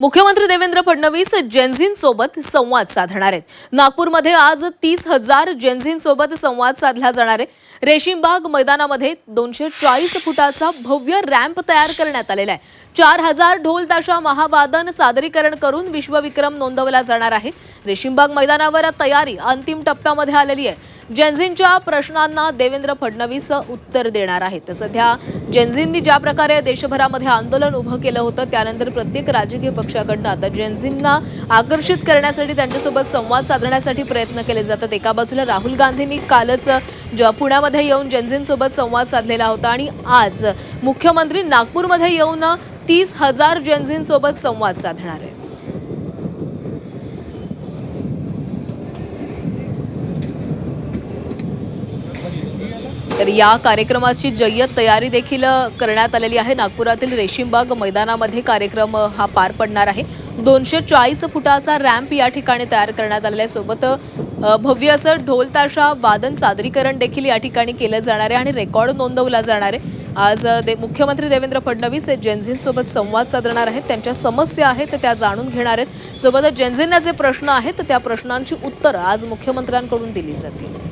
मुख्यमंत्री देवेंद्र फडणवीस जेन्झींसोबत संवाद साधणार आहेत। नागपूरमध्ये आज 30,000 जेन्झींसोबत संवाद साधला जाणार आहे। रेशीमबाग मैदानामध्ये 240 फुटाचा भव्य रॅम्प तयार करण्यात आलेला आहे। 4,000 ढोल ताशा महावादन सादरीकरण करून विश्वविक्रम नोंदवला जाणार आहे। रेशीमबाग मैदानावर तयारी अंतिम टप्प्यामध्ये आलेली आहे। जेन्झींच्या प्रश्नांना देवेंद्र फडणवीस उत्तर देणार आहेत। सध्या जेन्झींनी ज्या प्रकारे देशभरामध्ये आंदोलन उभं केलं होतं त्यानंतर प्रत्येक राजकीय पक्षाकडून आता जेन्झींना आकर्षित करण्यासाठी त्यांच्यासोबत संवाद साधण्यासाठी प्रयत्न केले जातात। एका बाजूला राहुल गांधींनी कालच पुण्यामध्ये येऊन जेन्झींसोबत संवाद साधलेला होता आणि आज मुख्यमंत्री नागपूरमध्ये येऊन 30,000 जेन्झींसोबत संवाद साधणार आहेत। तर या कार्यक्रमाची जय्यत तयारी देखील करण्यात आलेली आहे। नागपुरातील रेशीमबाग मैदानामध्ये कार्यक्रम हा पार पडणार आहे। 240 फुटाचा रॅम्प या ठिकाणी तयार करण्यात आलेला आहे। सोबत भव्य असं ढोल ताशा वादन सादरीकरण देखील या ठिकाणी केलं जाणार आहे आणि रेकॉर्ड नोंदवला जाणार आहे। आज मुख्यमंत्री देवेंद्र फडणवीस जेन्झींसोबत संवाद साधणार आहेत। त्यांच्या समस्या आहेत त्या जाणून घेणार आहेत। सोबतच जेन्झींना जे प्रश्न आहेत त्या प्रश्नांची उत्तरं आज मुख्यमंत्र्यांकडून दिली जातील।